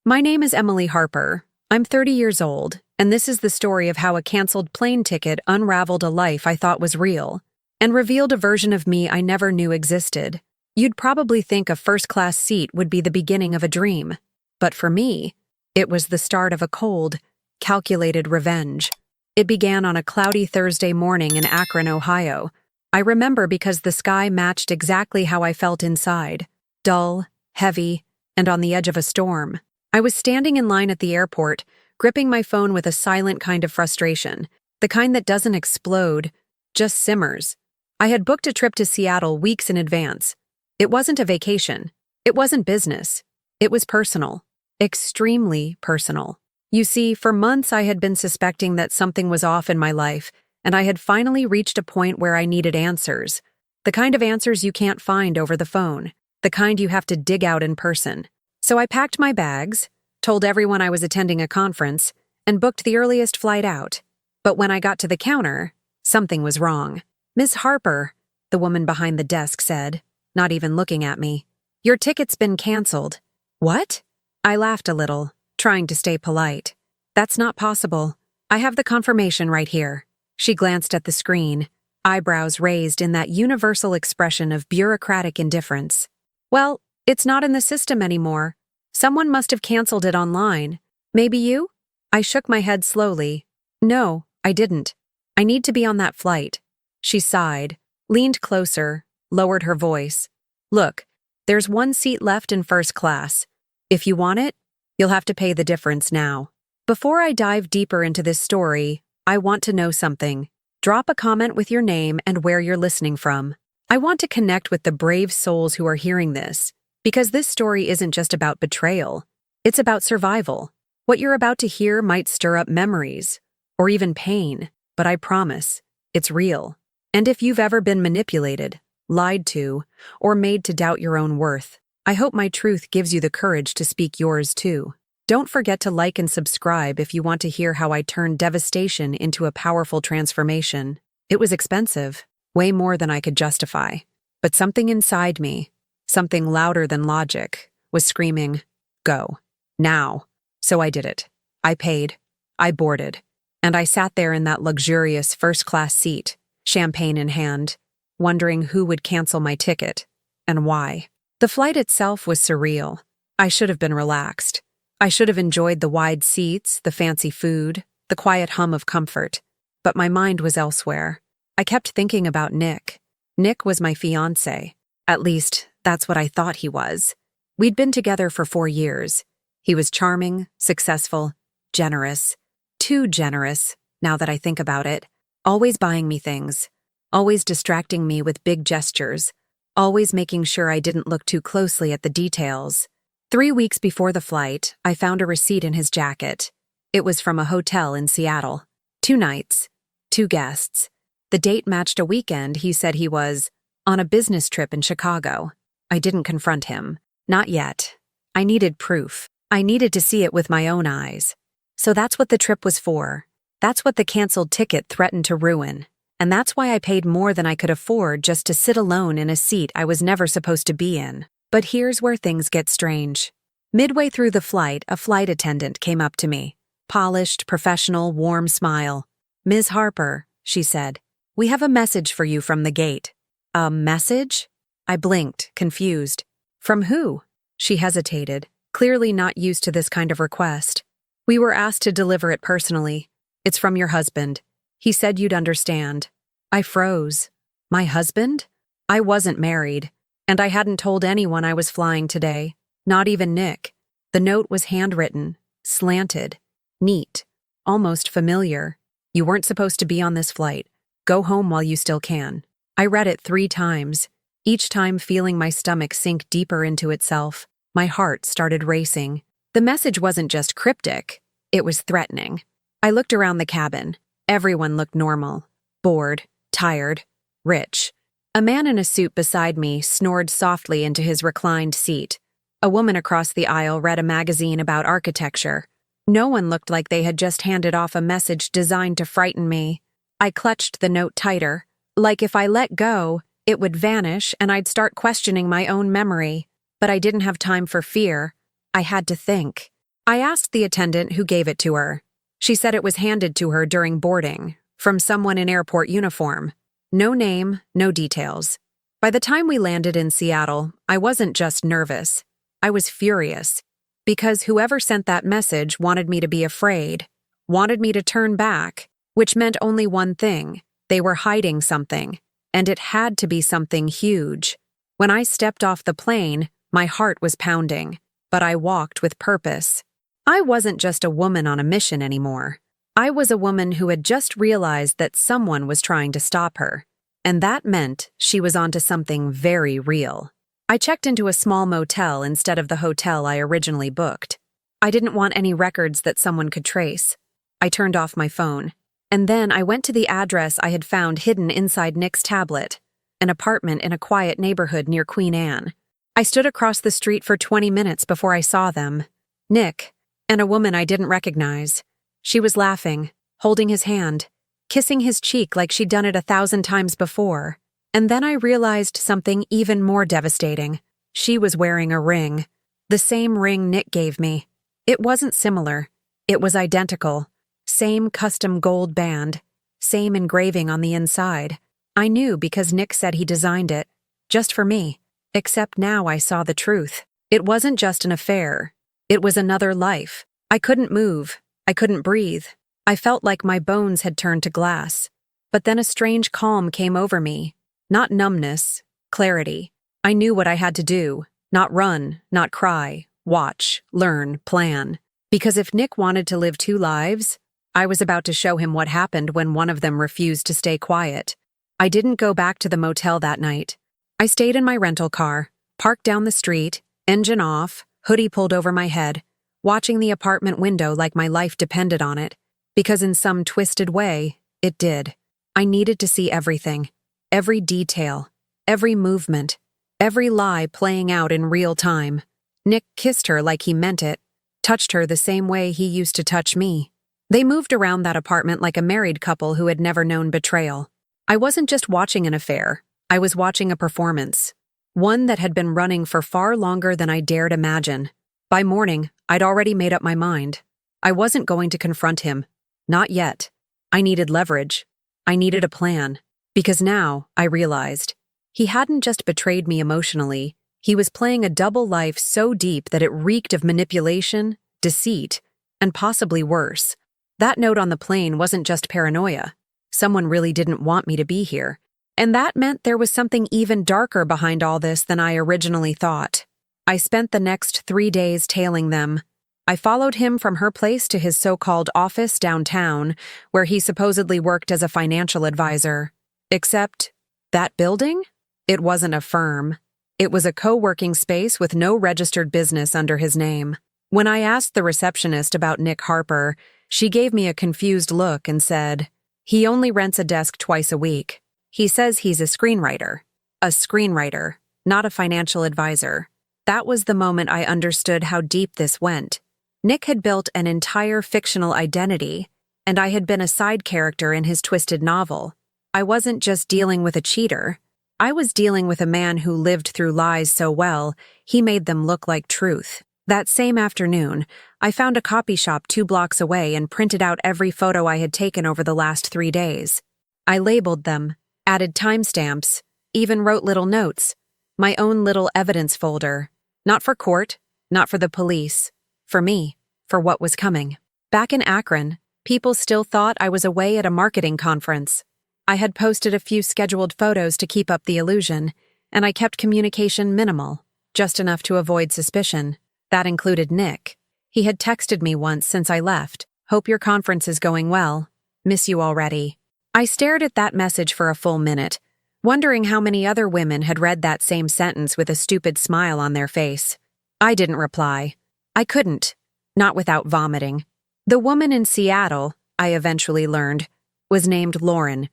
My name is Emily Harper. I'm 30 years old, and this is the story of how a canceled plane ticket unraveled a life I thought was real and revealed a version of me I never knew existed. You'd probably think a first-class seat would be the beginning of a dream, but for me, it was the start of a cold, calculated revenge. It began on a cloudy Thursday morning in Akron, Ohio. I remember because the sky matched exactly how I felt inside: dull, heavy, and on the edge of a storm. I was standing in line at the airport, gripping my phone with a silent kind of frustration, the kind that doesn't explode, just simmers. I had booked a trip to Seattle weeks in advance. It wasn't a vacation. It wasn't business. It was personal. Extremely personal. You see, for months I had been suspecting that something was off in my life, and I had finally reached a point where I needed answers. The kind of answers you can't find over the phone. The kind you have to dig out in person. So I packed my bags, told everyone I was attending a conference, and booked the earliest flight out. But when I got to the counter, something was wrong. "Miss Harper," the woman behind the desk said, not even looking at me, "your ticket's been canceled." "What?" I laughed a little, trying to stay polite. "That's not possible. I have the confirmation right here." She glanced at the screen, eyebrows raised in that universal expression of bureaucratic indifference. "Well, it's not in the system anymore. Someone must have canceled it online. Maybe you?" I shook my head slowly. "No, I didn't. I need to be on that flight." She sighed, leaned closer, lowered her voice. "Look, there's one seat left in first class. If you want it, you'll have to pay the difference now." Before I dive deeper into this story, I want to know something. Drop a comment with your name and where you're listening from. I want to connect with the brave souls who are hearing this, because this story isn't just about betrayal. It's about survival. What you're about to hear might stir up memories, or even pain, but I promise, it's real. And if you've ever been manipulated, lied to, or made to doubt your own worth, I hope my truth gives you the courage to speak yours too. Don't forget to like and subscribe if you want to hear how I turned devastation into a powerful transformation. It was expensive, way more than I could justify, but something inside me, something louder than logic, was screaming, "Go. Now." So I did it. I paid. I boarded. And I sat there in that luxurious first-class seat, champagne in hand, wondering who would cancel my ticket, and why. The flight itself was surreal. I should have been relaxed. I should have enjoyed the wide seats, the fancy food, the quiet hum of comfort. But my mind was elsewhere. I kept thinking about Nick. Nick was my fiancé. At least, that's what I thought he was. We'd been together for 4 years. He was charming, successful, generous. Too generous, now that I think about it. Always buying me things. Always distracting me with big gestures. Always making sure I didn't look too closely at the details. 3 weeks before the flight, I found a receipt in his jacket. It was from a hotel in Seattle. 2 nights. 2 guests. The date matched a weekend he said he was on a business trip in Chicago. I didn't confront him. Not yet. I needed proof. I needed to see it with my own eyes. So that's what the trip was for. That's what the canceled ticket threatened to ruin. And that's why I paid more than I could afford just to sit alone in a seat I was never supposed to be in. But here's where things get strange. Midway through the flight, a flight attendant came up to me. Polished, professional, warm smile. "Ms. Harper," she said, "we have a message for you from the gate." "A message?" I blinked, confused. "From who?" She hesitated, clearly not used to this kind of request. "We were asked to deliver it personally. It's from your husband. He said you'd understand." I froze. My husband? I wasn't married, and I hadn't told anyone I was flying today, not even Nick. The note was handwritten, slanted, neat, almost familiar. "You weren't supposed to be on this flight. Go home while you still can." I read it 3 times, each time feeling my stomach sink deeper into itself. My heart started racing. The message wasn't just cryptic, it was threatening. I looked around the cabin. Everyone looked normal, bored, tired, rich. A man in a suit beside me snored softly into his reclined seat. A woman across the aisle read a magazine about architecture. No one looked like they had just handed off a message designed to frighten me. I clutched the note tighter, like if I let go, it would vanish and I'd start questioning my own memory. But I didn't have time for fear. I had to think. I asked the attendant who gave it to her. She said it was handed to her during boarding, from someone in airport uniform. No name, no details. By the time we landed in Seattle, I wasn't just nervous. I was furious. Because whoever sent that message wanted me to be afraid, wanted me to turn back, which meant only one thing. They were hiding something, and it had to be something huge. When I stepped off the plane, my heart was pounding, but I walked with purpose. I wasn't just a woman on a mission anymore. I was a woman who had just realized that someone was trying to stop her, and that meant she was onto something very real. I checked into a small motel instead of the hotel I originally booked. I didn't want any records that someone could trace. I turned off my phone, and then I went to the address I had found hidden inside Nick's tablet, an apartment in a quiet neighborhood near Queen Anne. I stood across the street for 20 minutes before I saw them. Nick, and a woman I didn't recognize. She was laughing, holding his hand, kissing his cheek like she'd done it 1,000 times before. And then I realized something even more devastating. She was wearing a ring. The same ring Nick gave me. It wasn't similar. It was identical. Same custom gold band. Same engraving on the inside. I knew because Nick said he designed it. Just for me. Except now I saw the truth. It wasn't just an affair. It was another life. I couldn't move. I couldn't breathe. I felt like my bones had turned to glass. But then a strange calm came over me. Not numbness, clarity. I knew what I had to do. Not run, not cry, watch, learn, plan. Because if Nick wanted to live 2 lives, I was about to show him what happened when one of them refused to stay quiet. I didn't go back to the motel that night. I stayed in my rental car, parked down the street, engine off, hoodie pulled over my head, watching the apartment window like my life depended on it. Because in some twisted way, it did. I needed to see everything. Every detail, every movement, every lie playing out in real time. Nick kissed her like he meant it, touched her the same way he used to touch me. They moved around that apartment like a married couple who had never known betrayal. I wasn't just watching an affair, I was watching a performance. One that had been running for far longer than I dared imagine. By morning, I'd already made up my mind. I wasn't going to confront him. Not yet. I needed leverage. I needed a plan. Because now, I realized, he hadn't just betrayed me emotionally, he was playing a double life so deep that it reeked of manipulation, deceit, and possibly worse. That note on the plane wasn't just paranoia. Someone really didn't want me to be here. And that meant there was something even darker behind all this than I originally thought. I spent the next 3 days tailing them. I followed him from her place to his so-called office downtown, where he supposedly worked as a financial advisor. Except, that building? It wasn't a firm. It was a co-working space with no registered business under his name. When I asked the receptionist about Nick Harper, she gave me a confused look and said, "He only rents a desk twice a week. He says he's a screenwriter. A screenwriter, not a financial advisor." That was the moment I understood how deep this went. Nick had built an entire fictional identity, and I had been a side character in his twisted novel. I wasn't just dealing with a cheater. I was dealing with a man who lived through lies so well, he made them look like truth. That same afternoon, I found a copy shop 2 blocks away and printed out every photo I had taken over the last 3 days. I labeled them, added timestamps, even wrote little notes, my own little evidence folder. Not for court, not for the police, for me, for what was coming. Back in Akron, people still thought I was away at a marketing conference. I had posted a few scheduled photos to keep up the illusion, and I kept communication minimal, just enough to avoid suspicion. That included Nick. He had texted me once since I left, "Hope your conference is going well. Miss you already." I stared at that message for a full minute, wondering how many other women had read that same sentence with a stupid smile on their face. I didn't reply. I couldn't, not without vomiting. The woman in Seattle, I eventually learned, was named Lauren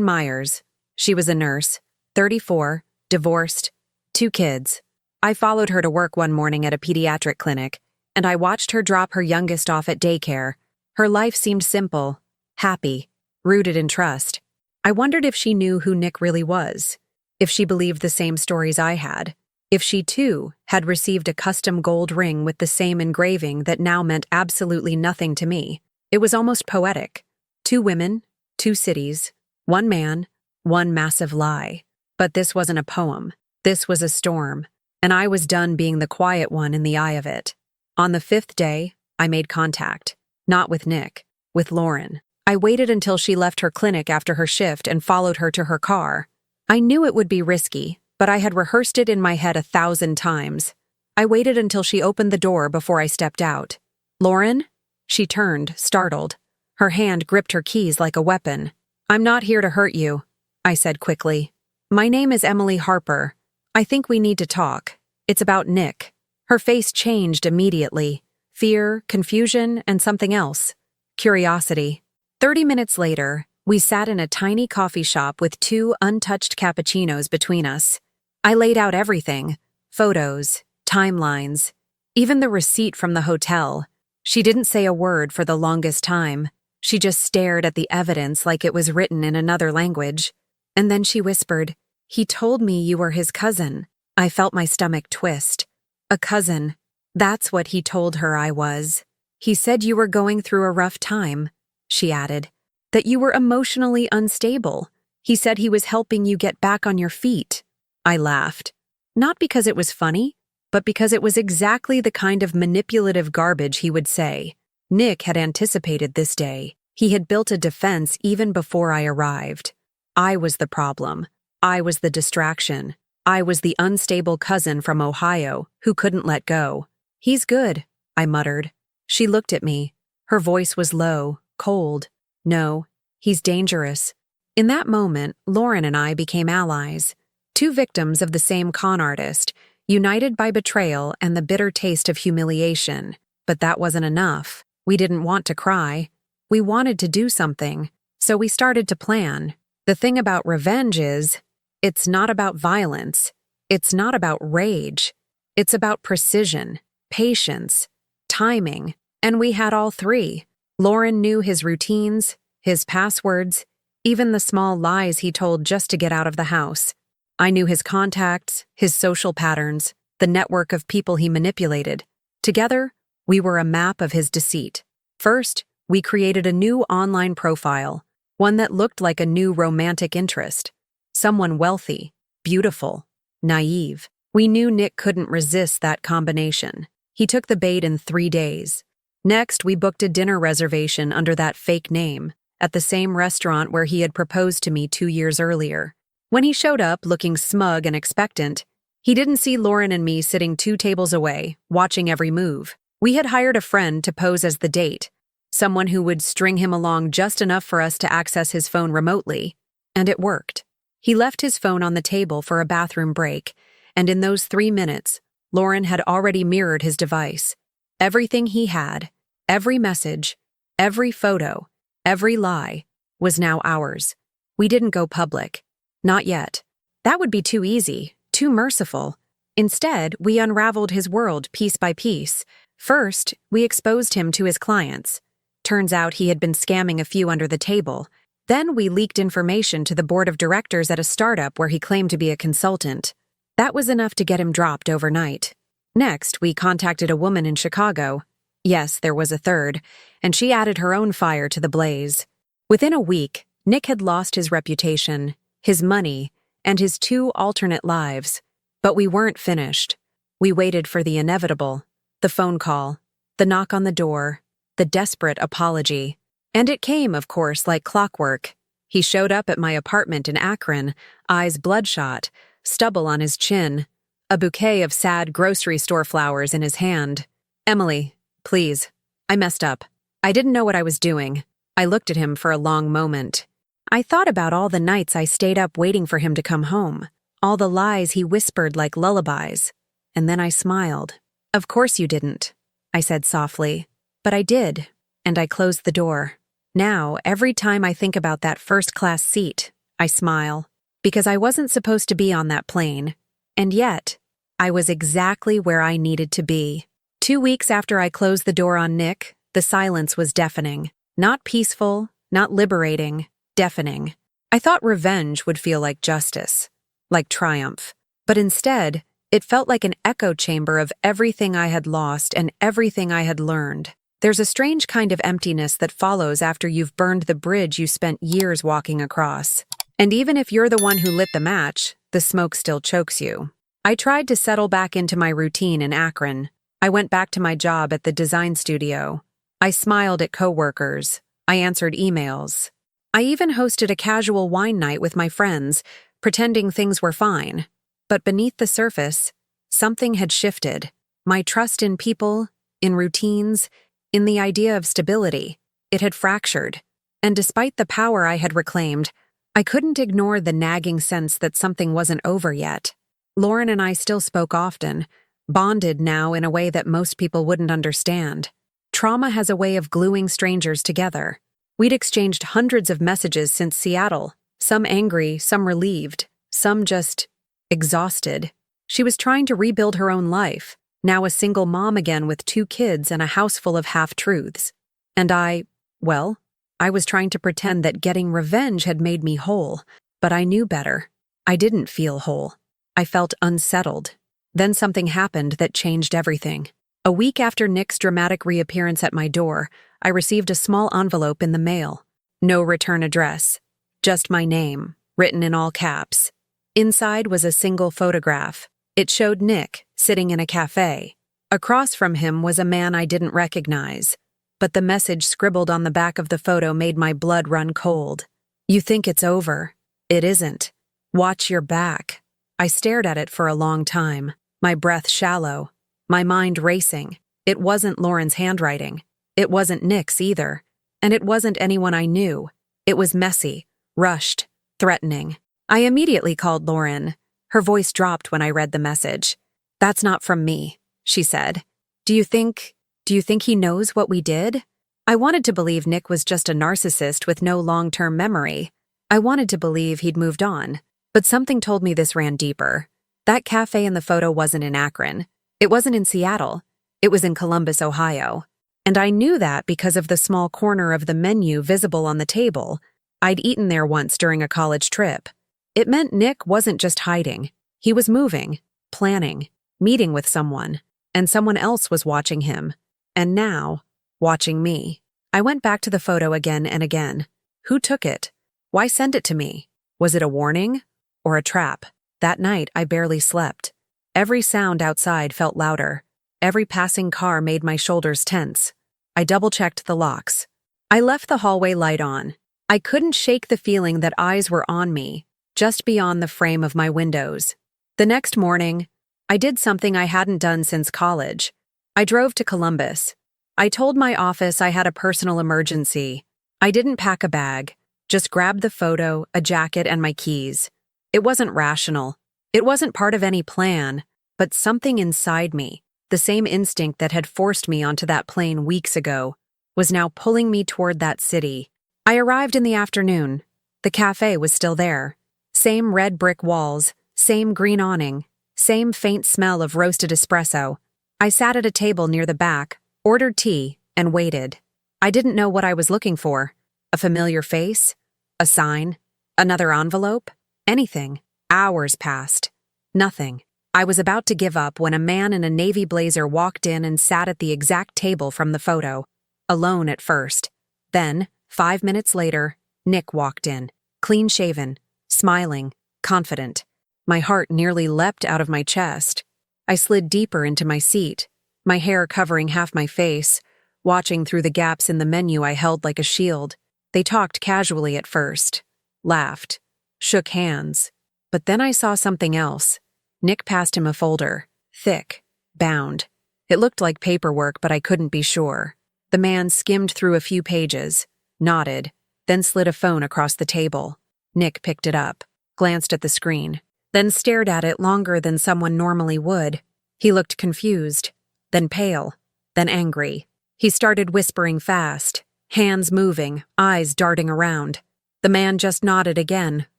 Myers. She was a nurse, 34, divorced, 2 kids. I followed her to work one morning at a pediatric clinic, and I watched her drop her youngest off at daycare. Her life seemed simple, happy, rooted in trust. I wondered if she knew who Nick really was, if she believed the same stories I had. If she, too, had received a custom gold ring with the same engraving that now meant absolutely nothing to me. It was almost poetic. 2 women, 2 cities, 1 man, 1 massive lie. But this wasn't a poem. This was a storm, and I was done being the quiet one in the eye of it. On the 5th day, I made contact. Not with Nick, with Lauren. I waited until she left her clinic after her shift and followed her to her car. I knew it would be risky, but I had rehearsed it in my head 1,000 times. I waited until she opened the door before I stepped out. "Lauren?" She turned, startled. Her hand gripped her keys like a weapon. "I'm not here to hurt you," I said quickly. "My name is Emily Harper. I think we need to talk. It's about Nick." Her face changed immediately. Fear, confusion, and something else. Curiosity. 30 minutes later, we sat in a tiny coffee shop with 2 untouched cappuccinos between us. I laid out everything. Photos, timelines, even the receipt from the hotel. She didn't say a word for the longest time. She just stared at the evidence like it was written in another language. And then she whispered, "He told me you were his cousin." I felt my stomach twist. A cousin. That's what he told her I was. "He said you were going through a rough time," she added. "That you were emotionally unstable. He said he was helping you get back on your feet." I laughed. Not because it was funny, but because it was exactly the kind of manipulative garbage he would say. Nick had anticipated this day. He had built a defense even before I arrived. I was the problem. I was the distraction. I was the unstable cousin from Ohio who couldn't let go. "He's good," I muttered. She looked at me. Her voice was low, cold. "No, he's dangerous." In that moment, Lauren and I became allies. 2 victims of the same con artist, united by betrayal and the bitter taste of humiliation. But that wasn't enough. We didn't want to cry. We wanted to do something. So we started to plan. The thing about revenge is, it's not about violence. It's not about rage. It's about precision, patience, timing. And we had all 3. Lauren knew his routines, his passwords, even the small lies he told just to get out of the house. I knew his contacts, his social patterns, the network of people he manipulated. Together, we were a map of his deceit. First, we created a new online profile, one that looked like a new romantic interest. Someone wealthy, beautiful, naive. We knew Nick couldn't resist that combination. He took the bait in 3 days. Next, we booked a dinner reservation under that fake name, at the same restaurant where he had proposed to me 2 years earlier. When he showed up looking smug and expectant, he didn't see Lauren and me sitting 2 tables away, watching every move. We had hired a friend to pose as the date, someone who would string him along just enough for us to access his phone remotely. And it worked. He left his phone on the table for a bathroom break, and in those 3 minutes, Lauren had already mirrored his device. Everything he had, every message, every photo, every lie, was now ours. We didn't go public. Not yet. That would be too easy, too merciful. Instead, we unraveled his world piece by piece. First, we exposed him to his clients. Turns out he had been scamming a few under the table. Then we leaked information to the board of directors at a startup where he claimed to be a consultant. That was enough to get him dropped overnight. Next, we contacted a woman in Chicago. Yes, there was a third, and she added her own fire to the blaze. Within a week, Nick had lost his reputation, his money, and his 2 alternate lives. But we weren't finished. We waited for the inevitable, the phone call, the knock on the door, the desperate apology. And it came, of course, like clockwork. He showed up at my apartment in Akron, eyes bloodshot, stubble on his chin, a bouquet of sad grocery store flowers in his hand. "Emily, please. I messed up. I didn't know what I was doing." I looked at him for a long moment. I thought about all the nights I stayed up waiting for him to come home, all the lies he whispered like lullabies. And then I smiled. "Of course you didn't," I said softly. "But I did, and I closed the door. Now, every time I think about that first-class seat, I smile, because I wasn't supposed to be on that plane. And yet, I was exactly where I needed to be." 2 weeks after I closed the door on Nick, the silence was deafening. Not peaceful, not liberating, deafening. I thought revenge would feel like justice, like triumph. But instead, It felt like an echo chamber of everything I had lost and everything I had learned. There's a strange kind of emptiness that follows after you've burned the bridge you spent years walking across. And even if you're the one who lit the match, the smoke still chokes you. I tried to settle back into my routine in Akron. I went back to my job at the design studio. I smiled at coworkers. I answered emails. I even hosted a casual wine night with my friends, pretending things were fine. But beneath the surface, something had shifted. My trust in people, in routines, in the idea of stability, it had fractured. And despite the power I had reclaimed, I couldn't ignore the nagging sense that something wasn't over yet. Lauren and I still spoke often, bonded now in a way that most people wouldn't understand. Trauma has a way of gluing strangers together. We'd exchanged hundreds of messages since Seattle, some angry, some relieved, some just exhausted. She was trying to rebuild her own life, now a single mom again with 2 kids and a house full of half-truths. And I was trying to pretend that getting revenge had made me whole, but I knew better. I didn't feel whole. I felt unsettled. Then something happened that changed everything. A week after Nick's dramatic reappearance at my door, I received a small envelope in the mail. No return address. Just my name, written in all caps. Inside was a single photograph. It showed Nick, sitting in a cafe. Across from him was a man I didn't recognize. But the message scribbled on the back of the photo made my blood run cold. You think it's over. It isn't. Watch your back. I stared at it for a long time, my breath shallow, my mind racing. It wasn't Lauren's handwriting. It wasn't Nick's either. And it wasn't anyone I knew. It was messy, rushed, threatening. I immediately called Lauren. Her voice dropped when I read the message. That's not from me, she said. Do you think he knows what we did? I wanted to believe Nick was just a narcissist with no long-term memory. I wanted to believe he'd moved on. But something told me this ran deeper. That cafe in the photo wasn't in Akron. It wasn't in Seattle. It was in Columbus, Ohio. And I knew that because of the small corner of the menu visible on the table. I'd eaten there once during a college trip. It meant Nick wasn't just hiding. He was moving, planning, meeting with someone. And someone else was watching him. And now, watching me. I went back to the photo again and again. Who took it? Why send it to me? Was it a warning? Or a trap? That night, I barely slept. Every sound outside felt louder. Every passing car made my shoulders tense. I double-checked the locks. I left the hallway light on. I couldn't shake the feeling that eyes were on me, just beyond the frame of my windows. The next morning, I did something I hadn't done since college. I drove to Columbus. I told my office I had a personal emergency. I didn't pack a bag, just grabbed the photo, a jacket, and my keys. It wasn't rational. It wasn't part of any plan, but something inside me, the same instinct that had forced me onto that plane weeks ago, was now pulling me toward that city. I arrived in the afternoon. The cafe was still there. Same red brick walls, same green awning, same faint smell of roasted espresso. I sat at a table near the back, ordered tea, and waited. I didn't know what I was looking for. A familiar face? A sign? Another envelope? Anything. Hours passed. Nothing. I was about to give up when a man in a navy blazer walked in and sat at the exact table from the photo. Alone at first. Then, 5 minutes later, Nick walked in, clean-shaven, smiling, confident. My heart nearly leapt out of my chest. I slid deeper into my seat, my hair covering half my face, watching through the gaps in the menu I held like a shield. They talked casually at first, laughed, shook hands. But then I saw something else. Nick passed him a folder, thick, bound. It looked like paperwork, but I couldn't be sure. The man skimmed through a few pages, nodded, then slid a phone across the table. Nick picked it up, glanced at the screen, then stared at it longer than someone normally would. He looked confused, then pale, then angry. He started whispering fast, hands moving, eyes darting around. The man just nodded again,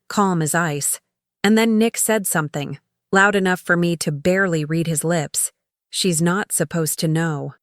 calm as ice. And then Nick said something, loud enough for me to barely read his lips. She's not supposed to know.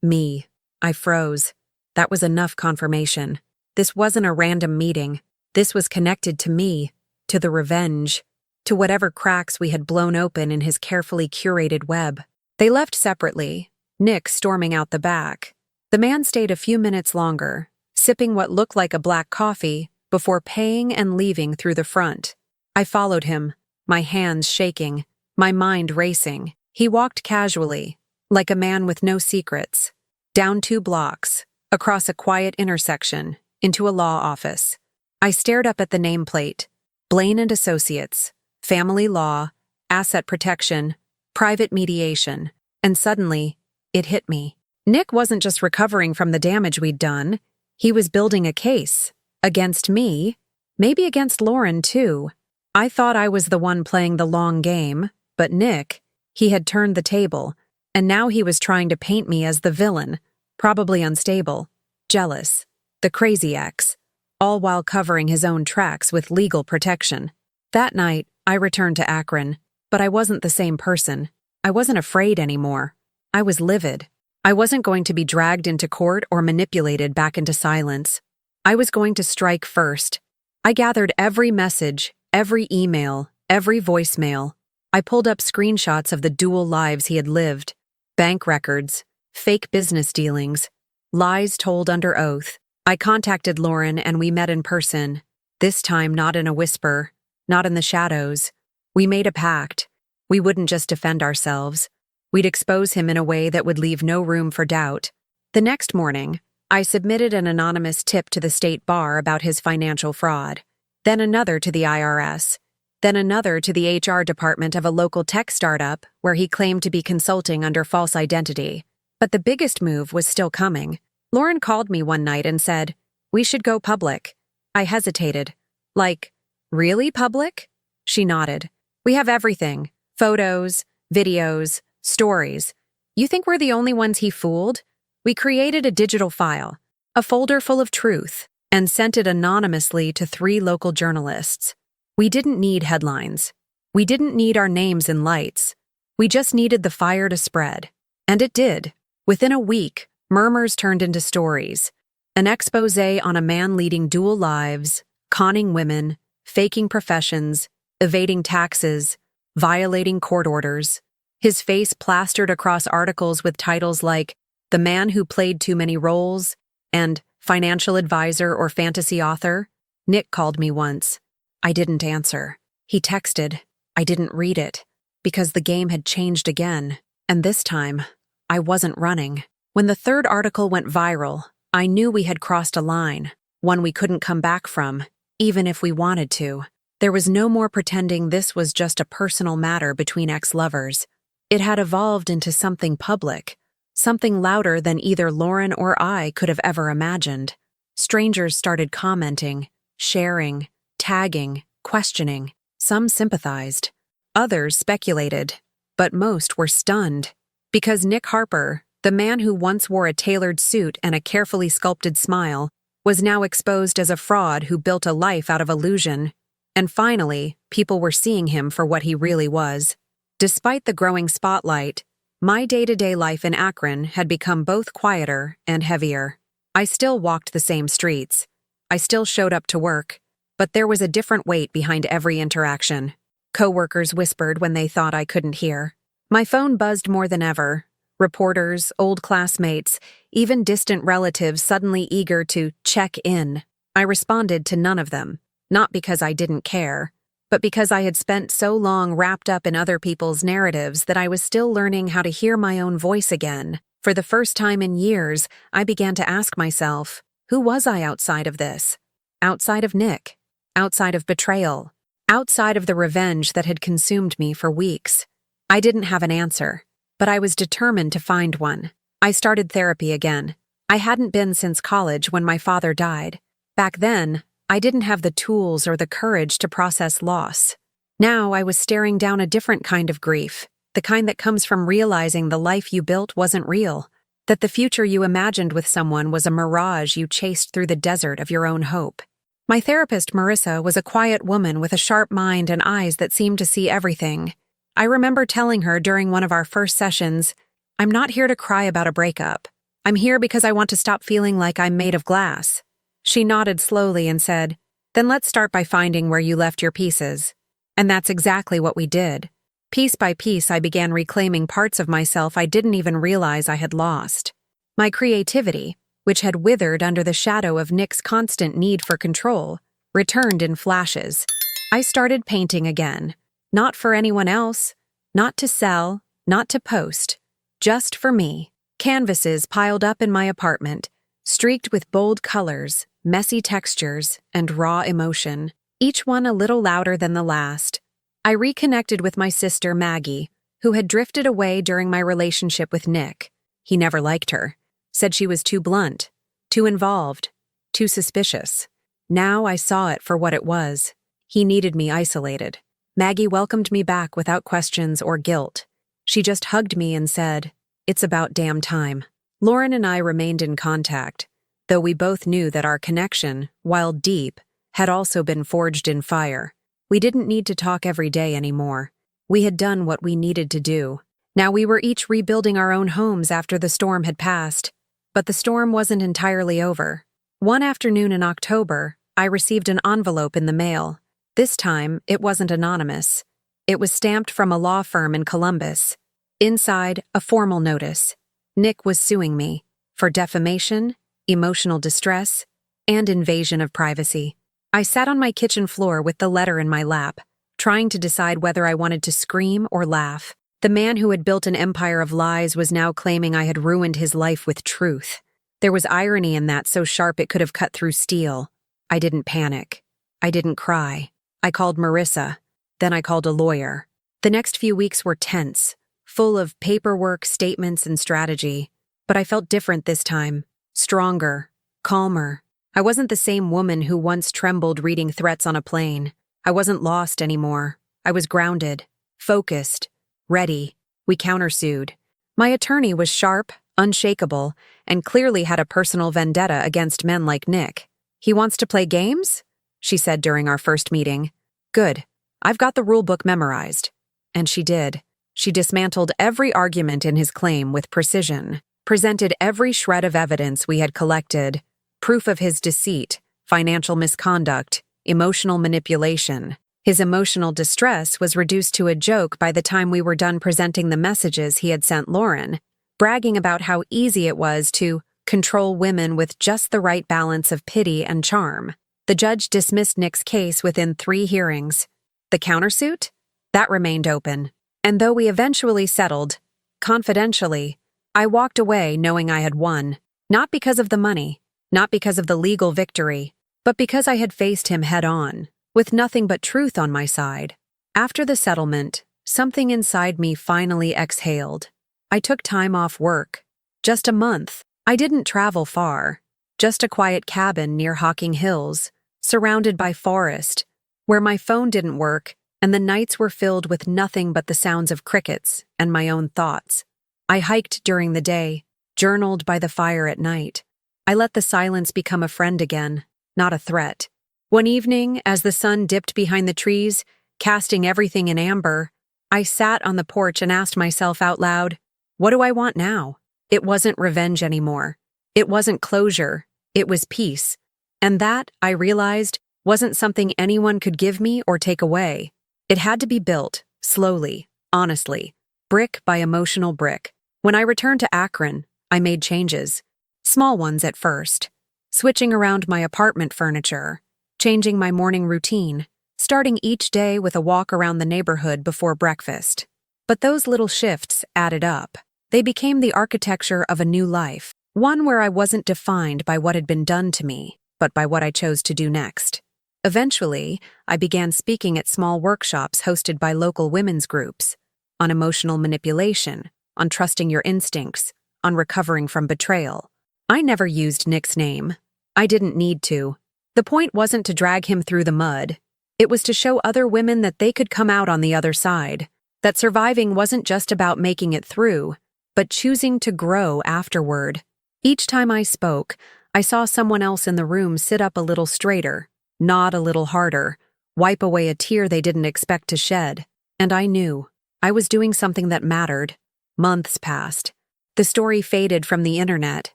Me. I froze. That was enough confirmation. This wasn't a random meeting. This was connected to me, to the revenge. to whatever cracks we had blown open in his carefully curated web. They left separately, Nick storming out the back. The man stayed a few minutes longer, sipping what looked like a black coffee, before paying and leaving through the front. I followed him, my hands shaking, my mind racing. He walked casually, like a man with no secrets, down 2 blocks, across a quiet intersection, into a law office. I stared up at the nameplate, Blaine and Associates, family law, asset protection, private mediation, and suddenly, it hit me. Nick wasn't just recovering from the damage we'd done, he was building a case. Against me, maybe against Lauren too. I thought I was the one playing the long game, but Nick, he had turned the table, and now he was trying to paint me as the villain, probably unstable, jealous, the crazy ex, all while covering his own tracks with legal protection. That night, I returned to Akron, but I wasn't the same person. I wasn't afraid anymore. I was livid. I wasn't going to be dragged into court or manipulated back into silence. I was going to strike first. I gathered every message, every email, every voicemail. I pulled up screenshots of the dual lives he had lived, bank records, fake business dealings, lies told under oath. I contacted Lauren and we met in person, this time not in a whisper, not in the shadows. We made a pact. We wouldn't just defend ourselves. We'd expose him in a way that would leave no room for doubt. The next morning, I submitted an anonymous tip to the state bar about his financial fraud, then another to the IRS, then another to the HR department of a local tech startup where he claimed to be consulting under false identity. But the biggest move was still coming. Lauren called me one night and said, "We should go public." I hesitated. Like, really public? She nodded. "We have everything. Photos, videos, stories. You think we're the only ones he fooled?" We created a digital file, a folder full of truth, and sent it anonymously to 3 local journalists. We didn't need headlines. We didn't need our names in lights. We just needed the fire to spread. And it did. Within a week, murmurs turned into stories. An expose on a man leading dual lives, conning women, faking professions, evading taxes, violating court orders. His face plastered across articles with titles like "The Man Who Played Too Many Roles" and "Financial Advisor or Fantasy Author." Nick called me once. I didn't answer. He texted. I didn't read it, because the game had changed again, and this time, I wasn't running. When the 3rd article went viral, I knew we had crossed a line, one we couldn't come back from, even if we wanted to. There was no more pretending this was just a personal matter between ex-lovers. It had evolved into something public, something louder than either Lauren or I could have ever imagined. Strangers started commenting, sharing, tagging, questioning. Some sympathized. Others speculated. But most were stunned. Because Nick Harper, the man who once wore a tailored suit and a carefully sculpted smile, was now exposed as a fraud who built a life out of illusion. And finally, people were seeing him for what he really was. Despite the growing spotlight, my day-to-day life in Akron had become both quieter and heavier. I still walked the same streets. I still showed up to work. But there was a different weight behind every interaction. Coworkers whispered when they thought I couldn't hear. My phone buzzed more than ever. Reporters, old classmates, even distant relatives suddenly eager to check in. I responded to none of them, not because I didn't care, but because I had spent so long wrapped up in other people's narratives that I was still learning how to hear my own voice again. For the first time in years, I began to ask myself, who was I outside of this? Outside of Nick? Outside of betrayal? Outside of the revenge that had consumed me for weeks? I didn't have an answer, but I was determined to find one. I started therapy again. I hadn't been since college when my father died. Back then, I didn't have the tools or the courage to process loss. Now I was staring down a different kind of grief, the kind that comes from realizing the life you built wasn't real, that the future you imagined with someone was a mirage you chased through the desert of your own hope. My therapist, Marissa, was a quiet woman with a sharp mind and eyes that seemed to see everything. I remember telling her during one of our first sessions, "I'm not here to cry about a breakup. I'm here because I want to stop feeling like I'm made of glass." She nodded slowly and said, "Then let's start by finding where you left your pieces." And that's exactly what we did. Piece by piece, I began reclaiming parts of myself I didn't even realize I had lost. My creativity, which had withered under the shadow of Nick's constant need for control, returned in flashes. I started painting again. Not for anyone else, not to sell, not to post. Just for me. Canvases piled up in my apartment, streaked with bold colors, messy textures, and raw emotion, each one a little louder than the last. I reconnected with my sister Maggie, who had drifted away during my relationship with Nick. He never liked her, said she was too blunt, too involved, too suspicious. Now I saw it for what it was. He needed me isolated. Maggie welcomed me back without questions or guilt. She just hugged me and said, "It's about damn time." Lauren and I remained in contact, though we both knew that our connection, while deep, had also been forged in fire. We didn't need to talk every day anymore. We had done what we needed to do. Now we were each rebuilding our own homes after the storm had passed. But the storm wasn't entirely over. One afternoon in October, I received an envelope in the mail. This time, it wasn't anonymous. It was stamped from a law firm in Columbus. Inside, a formal notice. Nick was suing me for defamation, emotional distress, and invasion of privacy. I sat on my kitchen floor with the letter in my lap, trying to decide whether I wanted to scream or laugh. The man who had built an empire of lies was now claiming I had ruined his life with truth. There was irony in that so sharp it could have cut through steel. I didn't panic. I didn't cry. I called Marissa. Then I called a lawyer. The next few weeks were tense, full of paperwork, statements, and strategy. But I felt different this time. Stronger. Calmer. I wasn't the same woman who once trembled reading threats on a plane. I wasn't lost anymore. I was grounded, focused, ready. We countersued. My attorney was sharp, unshakable, and clearly had a personal vendetta against men like Nick. "He wants to play games?" she said during our first meeting. "Good. I've got the rule book memorized." And she did. She dismantled every argument in his claim with precision, presented every shred of evidence we had collected, proof of his deceit, financial misconduct, emotional manipulation. His emotional distress was reduced to a joke by the time we were done presenting the messages he had sent Lauren, bragging about how easy it was to control women with just the right balance of pity and charm. The judge dismissed Nick's case within 3 hearings. The countersuit? That remained open. And though we eventually settled, confidentially, I walked away knowing I had won, not because of the money, not because of the legal victory, but because I had faced him head-on, with nothing but truth on my side. After the settlement, something inside me finally exhaled. I took time off work. Just a month. I didn't travel far. Just a quiet cabin near Hocking Hills, surrounded by forest, where my phone didn't work and the nights were filled with nothing but the sounds of crickets and my own thoughts. I hiked during the day, journaled by the fire at night. I let the silence become a friend again, not a threat. One evening, as the sun dipped behind the trees, casting everything in amber, I sat on the porch and asked myself out loud, what do I want now? It wasn't revenge anymore. It wasn't closure. It was peace. And that, I realized, wasn't something anyone could give me or take away. It had to be built, slowly, honestly, brick by emotional brick. When I returned to Akron, I made changes. Small ones at first. Switching around my apartment furniture, changing my morning routine, starting each day with a walk around the neighborhood before breakfast. But those little shifts added up. They became the architecture of a new life, one where I wasn't defined by what had been done to me, but by what I chose to do next. Eventually, I began speaking at small workshops hosted by local women's groups, on emotional manipulation, on trusting your instincts, on recovering from betrayal. I never used Nick's name. I didn't need to. The point wasn't to drag him through the mud. It was to show other women that they could come out on the other side, that surviving wasn't just about making it through, but choosing to grow afterward. Each time I spoke, I saw someone else in the room sit up a little straighter, nod a little harder, wipe away a tear they didn't expect to shed. And I knew. I was doing something that mattered. Months passed. The story faded from the internet,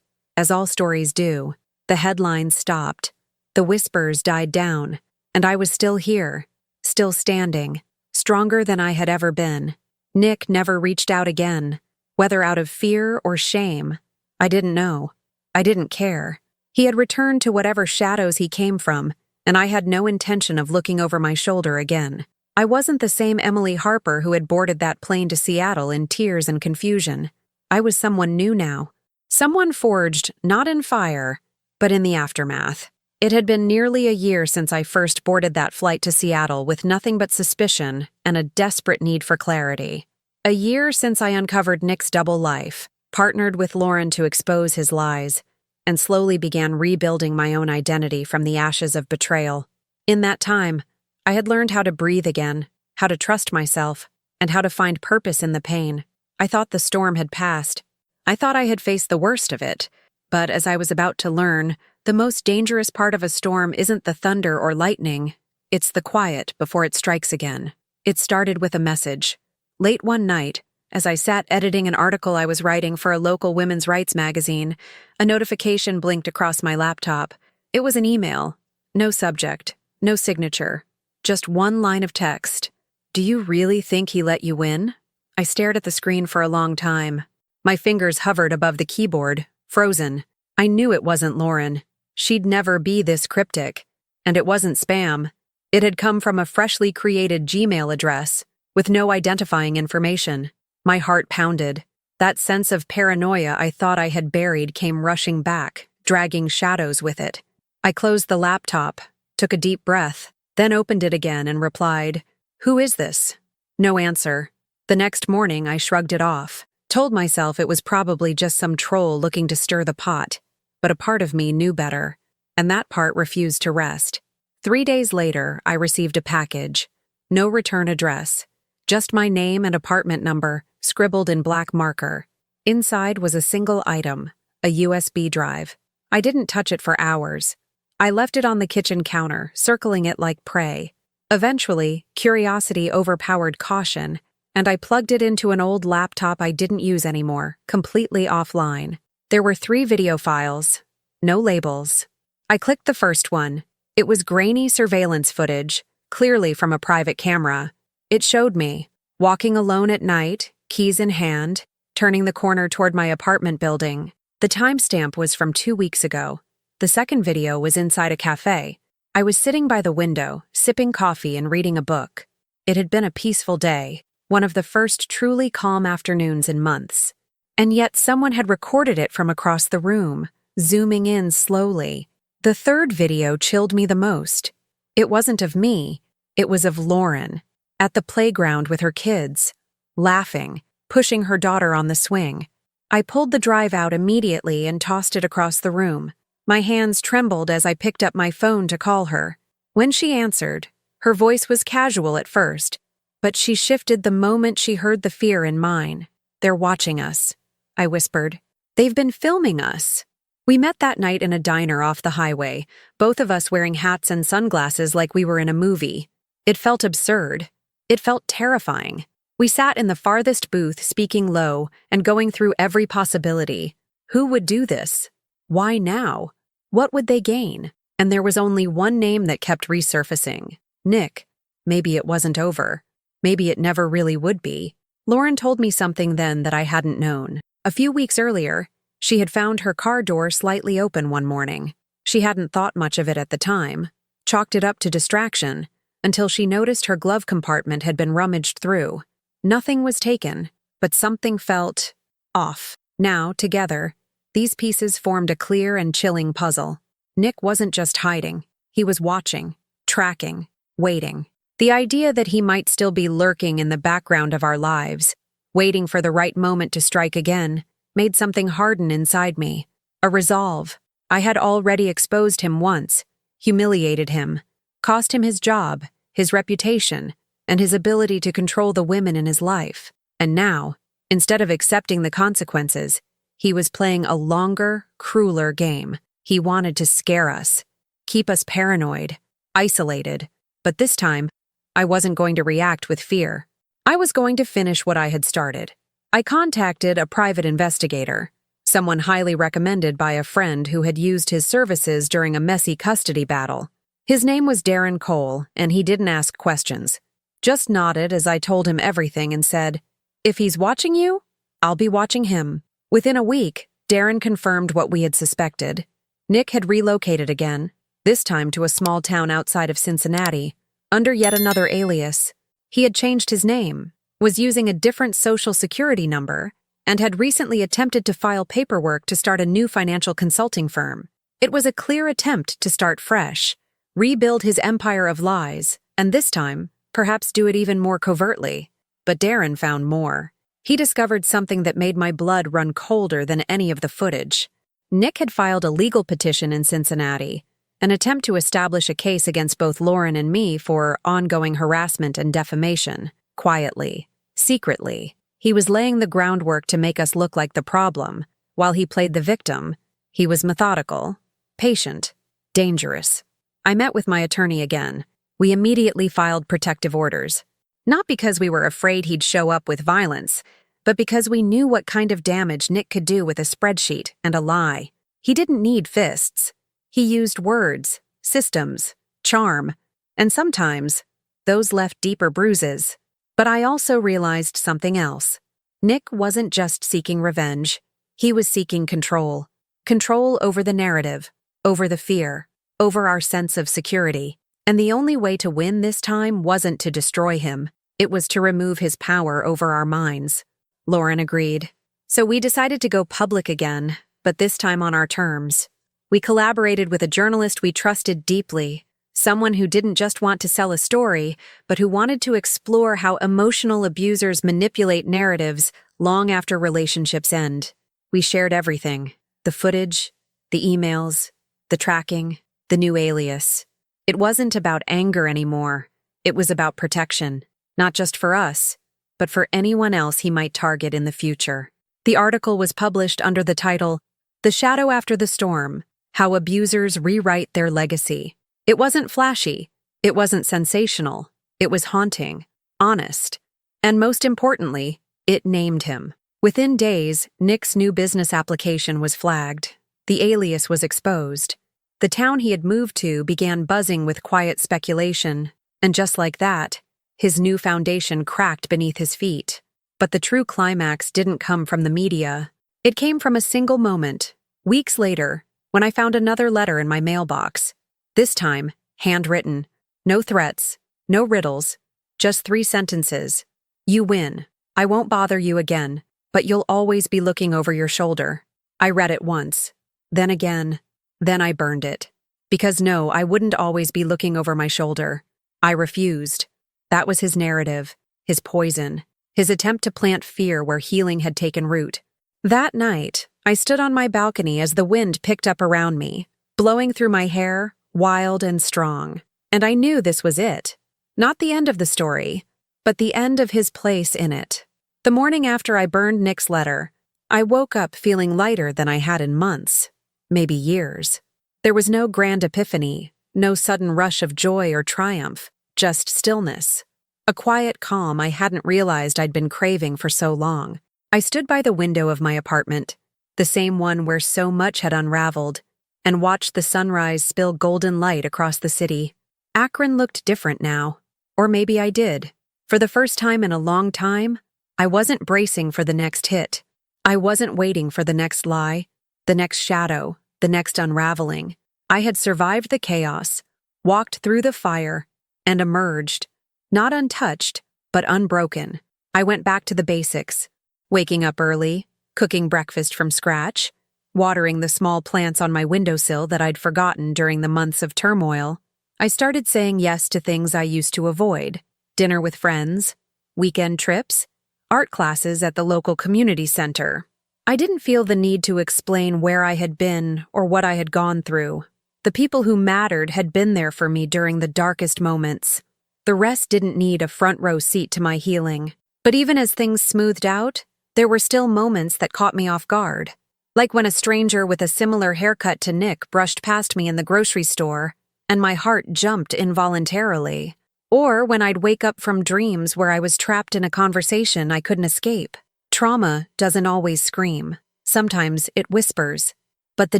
as all stories do. The headlines stopped. The whispers died down. And I was still here, still standing, stronger than I had ever been. Nick never reached out again, whether out of fear or shame. I didn't know. I didn't care. He had returned to whatever shadows he came from, and I had no intention of looking over my shoulder again. I wasn't the same Emily Harper who had boarded that plane to Seattle in tears and confusion. I was someone new now. Someone forged, not in fire, but in the aftermath. It had been nearly a year since I first boarded that flight to Seattle with nothing but suspicion and a desperate need for clarity. A year since I uncovered Nick's double life, partnered with Lauren to expose his lies, and slowly began rebuilding my own identity from the ashes of betrayal. In that time, I had learned how to breathe again, how to trust myself, and how to find purpose in the pain. I thought the storm had passed. I thought I had faced the worst of it. But as I was about to learn, the most dangerous part of a storm isn't the thunder or lightning. It's the quiet before it strikes again. It started with a message. Late one night, as I sat editing an article I was writing for a local women's rights magazine, a notification blinked across my laptop. It was an email. No subject, no signature, just one line of text. "Do you really think he let you win?" I stared at the screen for a long time. My fingers hovered above the keyboard, frozen. I knew it wasn't Lauren. She'd never be this cryptic. And it wasn't spam. It had come from a freshly created Gmail address, with no identifying information. My heart pounded. That sense of paranoia I thought I had buried came rushing back, dragging shadows with it. I closed the laptop, took a deep breath, then opened it again and replied, "Who is this?" No answer. The next morning I shrugged it off, told myself it was probably just some troll looking to stir the pot. But a part of me knew better, and that part refused to rest. 3 days later, I received a package. No return address. Just my name and apartment number, scribbled in black marker. Inside was a single item, a USB drive. I didn't touch it for hours. I left it on the kitchen counter, circling it like prey. Eventually, curiosity overpowered caution, and I plugged it into an old laptop I didn't use anymore, completely offline. There were 3 video files, no labels. I clicked the first one. It was grainy surveillance footage, clearly from a private camera. It showed me, walking alone at night, keys in hand, turning the corner toward my apartment building. The timestamp was from 2 weeks ago. The second video was inside a cafe. I was sitting by the window, sipping coffee and reading a book. It had been a peaceful day, one of the first truly calm afternoons in months. And yet someone had recorded it from across the room, zooming in slowly. The third video chilled me the most. It wasn't of me, it was of Lauren, at the playground with her kids, laughing, pushing her daughter on the swing. I pulled the drive out immediately and tossed it across the room. My hands trembled as I picked up my phone to call her. When she answered, her voice was casual at first, but she shifted the moment she heard the fear in mine. "They're watching us," I whispered. "They've been filming us." We met that night in a diner off the highway, both of us wearing hats and sunglasses like we were in a movie. It felt absurd. It felt terrifying. We sat in the farthest booth, speaking low and going through every possibility. Who would do this? Why now? What would they gain? And there was only one name that kept resurfacing. Nick. Maybe it wasn't over. Maybe it never really would be. Lauren told me something then that I hadn't known. A few weeks earlier, she had found her car door slightly open one morning. She hadn't thought much of it at the time, chalked it up to distraction, until she noticed her glove compartment had been rummaged through. Nothing was taken, but something felt off. Now, together, these pieces formed a clear and chilling puzzle. Nick wasn't just hiding. He was watching, tracking, waiting. The idea that he might still be lurking in the background of our lives, waiting for the right moment to strike again, made something harden inside me. A resolve. I had already exposed him once, humiliated him, cost him his job, his reputation, and his ability to control the women in his life. And now, instead of accepting the consequences, he was playing a longer, crueler game. He wanted to scare us, keep us paranoid, isolated. But this time, I wasn't going to react with fear. I was going to finish what I had started. I contacted a private investigator, someone highly recommended by a friend who had used his services during a messy custody battle. His name was Darren Cole, and he didn't ask questions. just nodded as I told him everything and said, "If he's watching you, I'll be watching him." Within a week, Darren confirmed what we had suspected. Nick had relocated again, this time to a small town outside of Cincinnati, under yet another alias. He had changed his name, was using a different social security number, and had recently attempted to file paperwork to start a new financial consulting firm. It was a clear attempt to start fresh, rebuild his empire of lies, and this time, perhaps do it even more covertly. But Darren found more. He discovered something that made my blood run colder than any of the footage. Nick had filed a legal petition in Cincinnati, an attempt to establish a case against both Lauren and me for ongoing harassment and defamation, quietly, secretly. He was laying the groundwork to make us look like the problem. While he played the victim, he was methodical, patient, dangerous. I met with my attorney again. We immediately filed protective orders. Not because we were afraid he'd show up with violence, but because we knew what kind of damage Nick could do with a spreadsheet and a lie. He didn't need fists. He used words, systems, charm, and sometimes those left deeper bruises. But I also realized something else. Nick wasn't just seeking revenge. He was seeking control. Control over the narrative, over the fear, over our sense of security. And the only way to win this time wasn't to destroy him. It was to remove his power over our minds. Lauren agreed. So we decided to go public again, but this time on our terms. We collaborated with a journalist we trusted deeply, someone who didn't just want to sell a story, but who wanted to explore how emotional abusers manipulate narratives long after relationships end. We shared everything: the footage, the emails, the tracking, the new alias. It wasn't about anger anymore. It was about protection, not just for us, but for anyone else he might target in the future. The article was published under the title, "The Shadow After the Storm: How Abusers Rewrite Their Legacy." It wasn't flashy. It wasn't sensational. It was haunting, honest, and most importantly, it named him. Within days, Nick's new business application was flagged. The alias was exposed. The town he had moved to began buzzing with quiet speculation, and just like that, his new foundation cracked beneath his feet. But the true climax didn't come from the media. It came from a single moment, weeks later, when I found another letter in my mailbox. This time, handwritten. No threats, no riddles, just 3 sentences. "You win. I won't bother you again, but you'll always be looking over your shoulder." I read it once, then again, then I burned it. Because no, I wouldn't always be looking over my shoulder. I refused. That was his narrative, his poison, his attempt to plant fear where healing had taken root. That night, I stood on my balcony as the wind picked up around me, blowing through my hair, wild and strong. And I knew this was it. Not the end of the story, but the end of his place in it. The morning after I burned Nick's letter, I woke up feeling lighter than I had in months, maybe years. There was no grand epiphany, no sudden rush of joy or triumph, just stillness. A quiet calm I hadn't realized I'd been craving for so long. I stood by the window of my apartment, the same one where so much had unraveled, and watched the sunrise spill golden light across the city. Akron looked different now. Or maybe I did. For the first time in a long time, I wasn't bracing for the next hit. I wasn't waiting for the next lie, the next shadow, the next unraveling. I had survived the chaos, walked through the fire, and emerged, not untouched, but unbroken. I went back to the basics, waking up early, cooking breakfast from scratch, watering the small plants on my windowsill that I'd forgotten during the months of turmoil. I started saying yes to things I used to avoid: dinner with friends, weekend trips, art classes at the local community center. I didn't feel the need to explain where I had been or what I had gone through. The people who mattered had been there for me during the darkest moments. The rest didn't need a front row seat to my healing. But even as things smoothed out, there were still moments that caught me off guard. Like when a stranger with a similar haircut to Nick brushed past me in the grocery store, and my heart jumped involuntarily. Or when I'd wake up from dreams where I was trapped in a conversation I couldn't escape. Trauma doesn't always scream. Sometimes it whispers. But the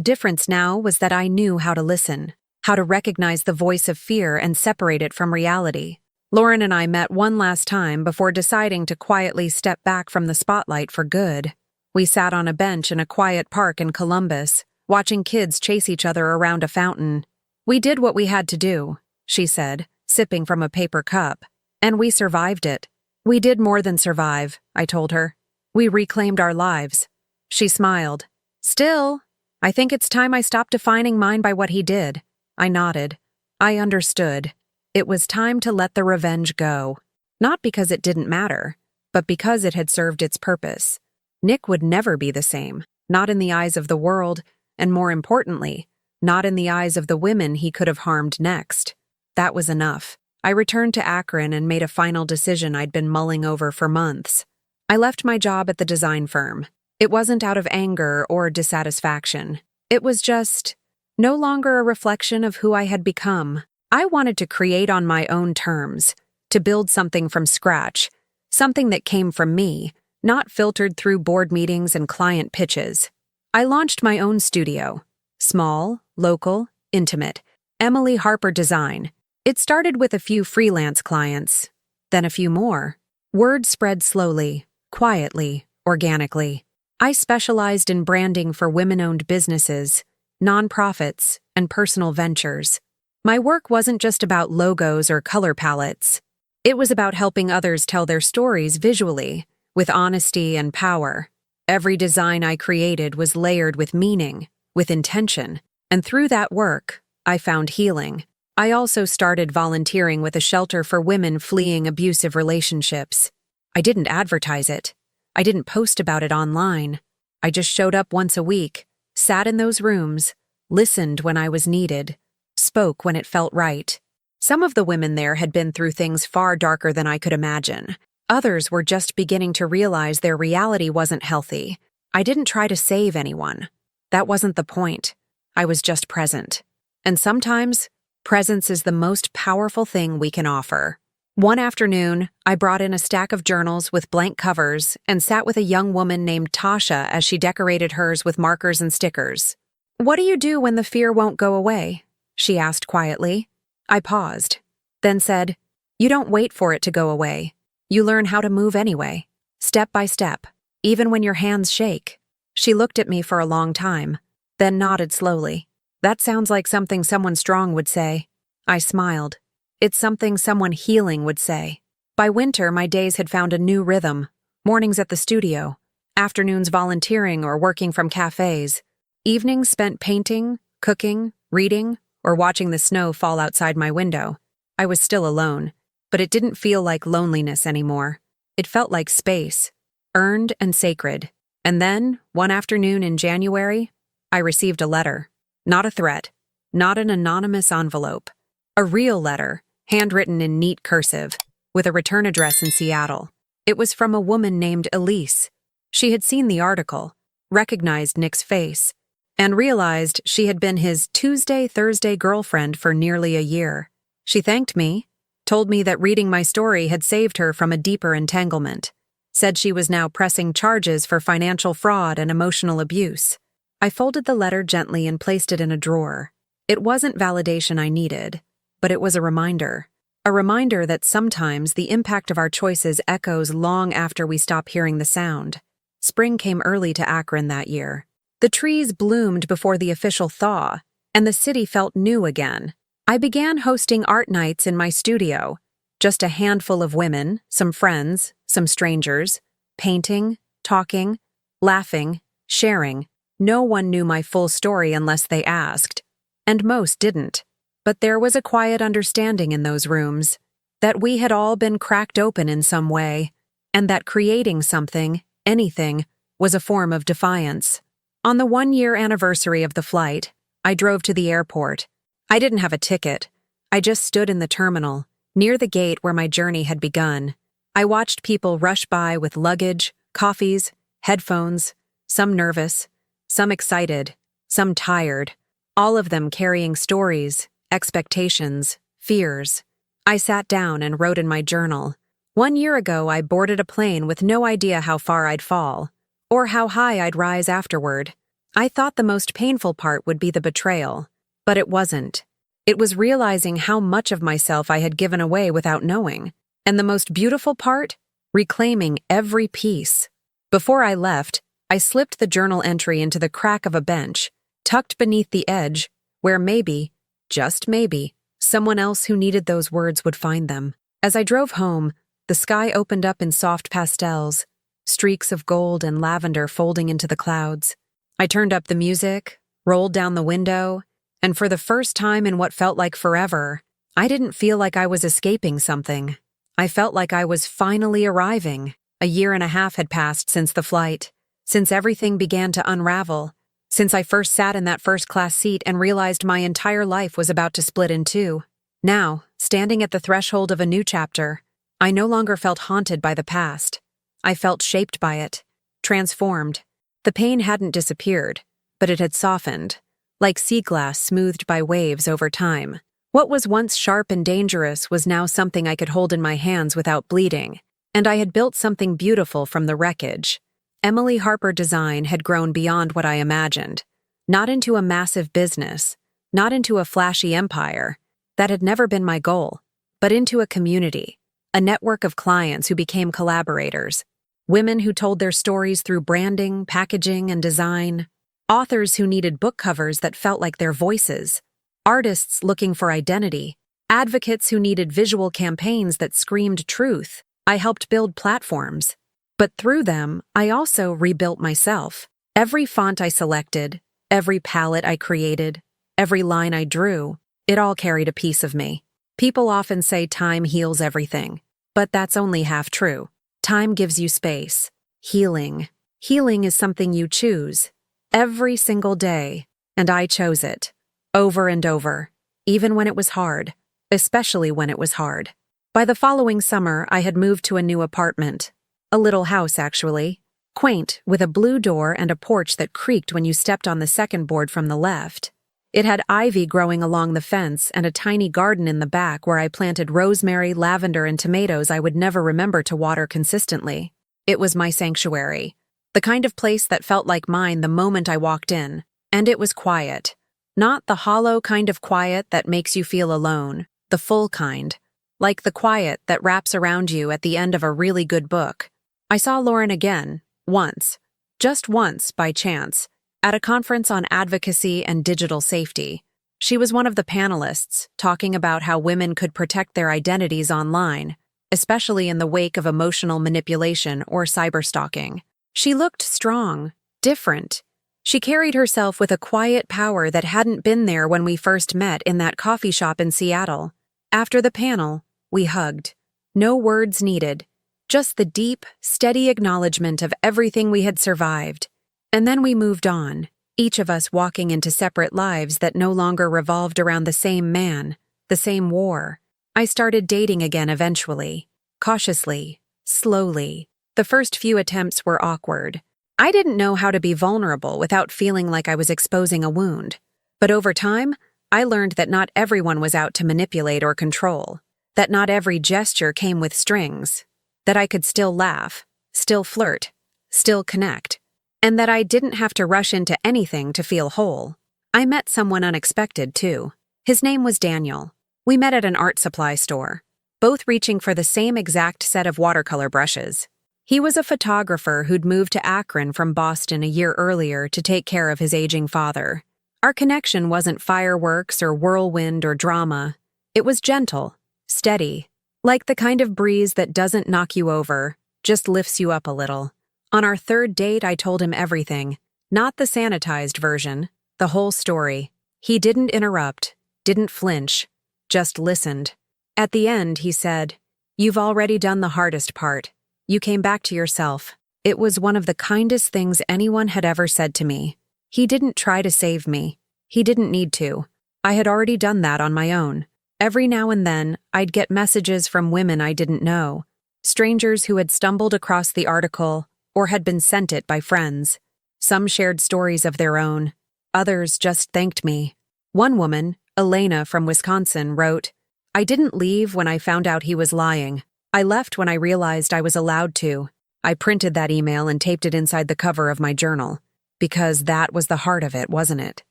difference now was that I knew how to listen, how to recognize the voice of fear and separate it from reality. Lauren and I met one last time before deciding to quietly step back from the spotlight for good. We sat on a bench in a quiet park in Columbus, watching kids chase each other around a fountain. "We did what we had to do," she said, sipping from a paper cup. "And we survived it." "We did more than survive," I told her. "We reclaimed our lives." She smiled. "Still, I think it's time I stopped defining mine by what he did." I nodded. I understood. It was time to let the revenge go. Not because it didn't matter, but because it had served its purpose. Nick would never be the same, not in the eyes of the world, and more importantly, not in the eyes of the women he could have harmed next. That was enough. I returned to Akron and made a final decision I'd been mulling over for months. I left my job at the design firm. It wasn't out of anger or dissatisfaction. It was just no longer a reflection of who I had become. I wanted to create on my own terms, to build something from scratch, something that came from me, not filtered through board meetings and client pitches. I launched my own studio. Small, local, intimate. Emily Harper Design. It started with a few freelance clients, then a few more. Word spread slowly, quietly, organically. I specialized in branding for women-owned businesses, nonprofits, and personal ventures. My work wasn't just about logos or color palettes. It was about helping others tell their stories visually, with honesty and power. Every design I created was layered with meaning, with intention, and through that work, I found healing. I also started volunteering with a shelter for women fleeing abusive relationships. I didn't advertise it. I didn't post about it online. I just showed up once a week, sat in those rooms, listened when I was needed, spoke when it felt right. Some of the women there had been through things far darker than I could imagine. Others were just beginning to realize their reality wasn't healthy. I didn't try to save anyone. That wasn't the point. I was just present. And sometimes, presence is the most powerful thing we can offer. One afternoon, I brought in a stack of journals with blank covers and sat with a young woman named Tasha as she decorated hers with markers and stickers. "What do you do when the fear won't go away?" she asked quietly. I paused, then said, "You don't wait for it to go away. You learn how to move anyway, step by step, even when your hands shake." She looked at me for a long time, then nodded slowly. "That sounds like something someone strong would say." I smiled. "It's something someone healing would say." By winter, my days had found a new rhythm. Mornings at the studio, afternoons volunteering or working from cafes, evenings spent painting, cooking, reading, or watching the snow fall outside my window. I was still alone, but it didn't feel like loneliness anymore. It felt like space, earned and sacred. And then, one afternoon in January, I received a letter. Not a threat, not an anonymous envelope. A real letter, handwritten in neat cursive, with a return address in Seattle. It was from a woman named Elise. She had seen the article, recognized Nick's face, and realized she had been his Tuesday-Thursday girlfriend for nearly a year. She thanked me, told me that reading my story had saved her from a deeper entanglement, said she was now pressing charges for financial fraud and emotional abuse. I folded the letter gently and placed it in a drawer. It wasn't validation I needed, but it was a reminder that sometimes the impact of our choices echoes long after we stop hearing the sound. Spring came early to Akron that year. The trees bloomed before the official thaw, and the city felt new again. I began hosting art nights in my studio. Just a handful of women, some friends, some strangers, painting, talking, laughing, sharing. No one knew my full story unless they asked, and most didn't. But there was a quiet understanding in those rooms, that we had all been cracked open in some way, and that creating something, anything, was a form of defiance. On the 1-year anniversary of the flight, I drove to the airport. I didn't have a ticket. I just stood in the terminal, near the gate where my journey had begun. I watched people rush by with luggage, coffees, headphones, some nervous, some excited, some tired, all of them carrying stories, expectations, fears. I sat down and wrote in my journal. 1 year ago, I boarded a plane with no idea how far I'd fall, or how high I'd rise afterward. I thought the most painful part would be the betrayal, but it wasn't. It was realizing how much of myself I had given away without knowing. And the most beautiful part? Reclaiming every piece. Before I left, I slipped the journal entry into the crack of a bench, tucked beneath the edge, where maybe, just maybe, someone else who needed those words would find them. As I drove home, the sky opened up in soft pastels, streaks of gold and lavender folding into the clouds. I turned up the music, rolled down the window, and for the first time in what felt like forever, I didn't feel like I was escaping something. I felt like I was finally arriving. A year and a half had passed since the flight, since everything began to unravel, since I first sat in that first-class seat and realized my entire life was about to split in two. Now, standing at the threshold of a new chapter, I no longer felt haunted by the past. I felt shaped by it, transformed. The pain hadn't disappeared, but it had softened, like sea glass smoothed by waves over time. What was once sharp and dangerous was now something I could hold in my hands without bleeding, and I had built something beautiful from the wreckage. Emily Harper Design had grown beyond what I imagined, not into a massive business, not into a flashy empire. That had never been my goal, but into a community, a network of clients who became collaborators, women who told their stories through branding, packaging, and design, authors who needed book covers that felt like their voices, artists looking for identity, advocates who needed visual campaigns that screamed truth. I helped build platforms. But through them, I also rebuilt myself. Every font I selected, every palette I created, every line I drew, it all carried a piece of me. People often say time heals everything, but that's only half true. Time gives you space. Healing. Healing is something you choose. Every single day. And I chose it. Over and over. Even when it was hard. Especially when it was hard. By the following summer, I had moved to a new apartment. A little house, actually. Quaint, with a blue door and a porch that creaked when you stepped on the second board from the left. It had ivy growing along the fence and a tiny garden in the back where I planted rosemary, lavender, and tomatoes I would never remember to water consistently. It was my sanctuary. The kind of place that felt like mine the moment I walked in. And it was quiet. Not the hollow kind of quiet that makes you feel alone. The full kind. Like the quiet that wraps around you at the end of a really good book. I saw Lauren again, once. Just once, by chance. At a conference on advocacy and digital safety. She was one of the panelists, talking about how women could protect their identities online, especially in the wake of emotional manipulation or cyberstalking. She looked strong, different. She carried herself with a quiet power that hadn't been there when we first met in that coffee shop in Seattle. After the panel, we hugged. No words needed, just the deep, steady acknowledgement of everything we had survived. And then we moved on, each of us walking into separate lives that no longer revolved around the same man, the same war. I started dating again eventually, cautiously, slowly. The first few attempts were awkward. I didn't know how to be vulnerable without feeling like I was exposing a wound. But over time, I learned that not everyone was out to manipulate or control, that not every gesture came with strings, that I could still laugh, still flirt, still connect. And that I didn't have to rush into anything to feel whole. I met someone unexpected, too. His name was Daniel. We met at an art supply store, both reaching for the same exact set of watercolor brushes. He was a photographer who'd moved to Akron from Boston a year earlier to take care of his aging father. Our connection wasn't fireworks or whirlwind or drama. It was gentle, steady, like the kind of breeze that doesn't knock you over, just lifts you up a little. On our third date, I told him everything. Not the sanitized version, the whole story. He didn't interrupt, didn't flinch, just listened. At the end, he said, "You've already done the hardest part. You came back to yourself." It was one of the kindest things anyone had ever said to me. He didn't try to save me. He didn't need to. I had already done that on my own. Every now and then, I'd get messages from women I didn't know, strangers who had stumbled across the article or had been sent it by friends. Some shared stories of their own. Others just thanked me. One woman, Elena from Wisconsin, wrote, "I didn't leave when I found out he was lying. I left when I realized I was allowed to. I printed that email and taped it inside the cover of my journal. Because that was the heart of it, wasn't it?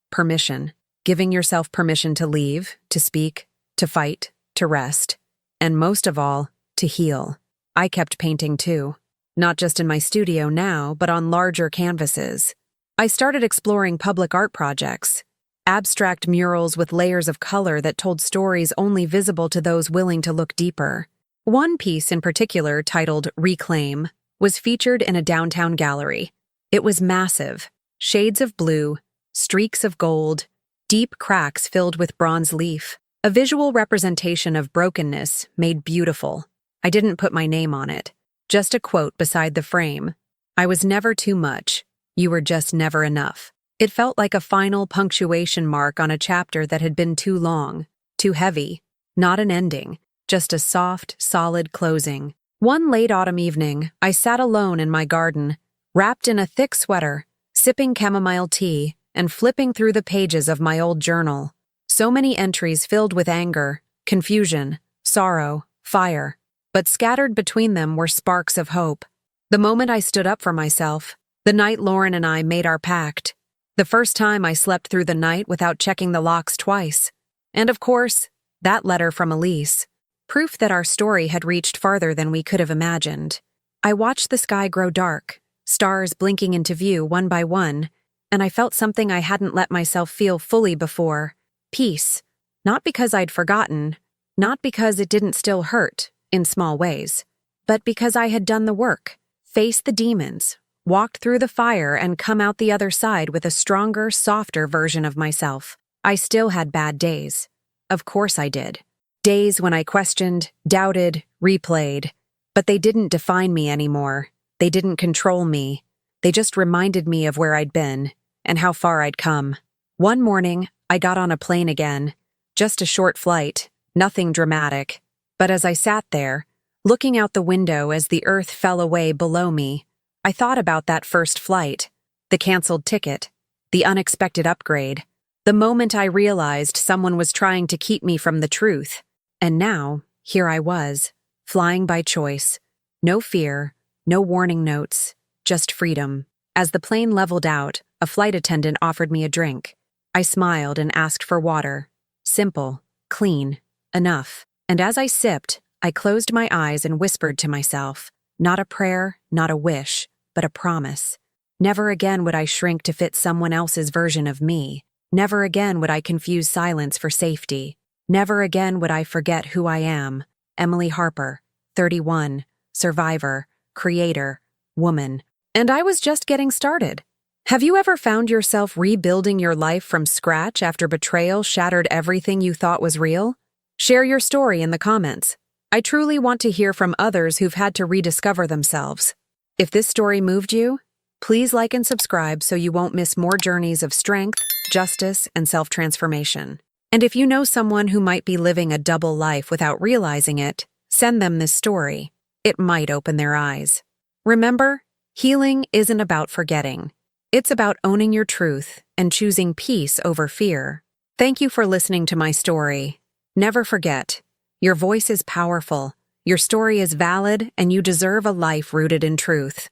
Permission. giving yourself permission to leave, to speak, to fight, to rest, and most of all, to heal. I kept painting too, not just in my studio now, but on larger canvases. I started exploring public art projects, abstract murals with layers of color that told stories only visible to those willing to look deeper. One piece in particular, titled Reclaim, was featured in a downtown gallery. It was massive, shades of blue, streaks of gold, deep cracks filled with bronze leaf, a visual representation of brokenness made beautiful. I didn't put my name on it, just a quote beside the frame. I was never too much. You were just never enough. It felt like a final punctuation mark on a chapter that had been too long, too heavy. Not an ending, just a soft, solid closing. One late autumn evening, I sat alone in my garden, wrapped in a thick sweater, sipping chamomile tea, and flipping through the pages of my old journal. So many entries filled with anger, confusion, sorrow, fire. But scattered between them were sparks of hope. The moment I stood up for myself, the night Lauren and I made our pact, the first time I slept through the night without checking the locks twice, and of course, that letter from Elise, proof that our story had reached farther than we could have imagined. I watched the sky grow dark, stars blinking into view one by one, and I felt something I hadn't let myself feel fully before. Peace. Not because I'd forgotten, not because it didn't still hurt, in small ways, but because I had done the work, faced the demons, walked through the fire, and come out the other side with a stronger, softer version of myself. I still had bad days. Of course I did. Days when I questioned, doubted, replayed. But they didn't define me anymore. They didn't control me. They just reminded me of where I'd been and how far I'd come. One morning, I got on a plane again. Just a short flight, nothing dramatic. But as I sat there, looking out the window as the earth fell away below me, I thought about that first flight, the canceled ticket, the unexpected upgrade, the moment I realized someone was trying to keep me from the truth. And now, here I was, flying by choice. No fear, no warning notes, just freedom. As the plane leveled out, a flight attendant offered me a drink. I smiled and asked for water. Simple, clean, enough. And as I sipped, I closed my eyes and whispered to myself, not a prayer, not a wish, but a promise. Never again would I shrink to fit someone else's version of me. Never again would I confuse silence for safety. Never again would I forget who I am. Emily Harper, 31, survivor, creator, woman. And I was just getting started. Have you ever found yourself rebuilding your life from scratch after betrayal shattered everything you thought was real? Share your story in the comments. I truly want to hear from others who've had to rediscover themselves. If this story moved you, please like and subscribe so you won't miss more journeys of strength, justice, and self-transformation. And if you know someone who might be living a double life without realizing it, send them this story. It might open their eyes. Remember, healing isn't about forgetting. It's about owning your truth and choosing peace over fear. Thank you for listening to my story. Never forget, your voice is powerful, your story is valid, and you deserve a life rooted in truth.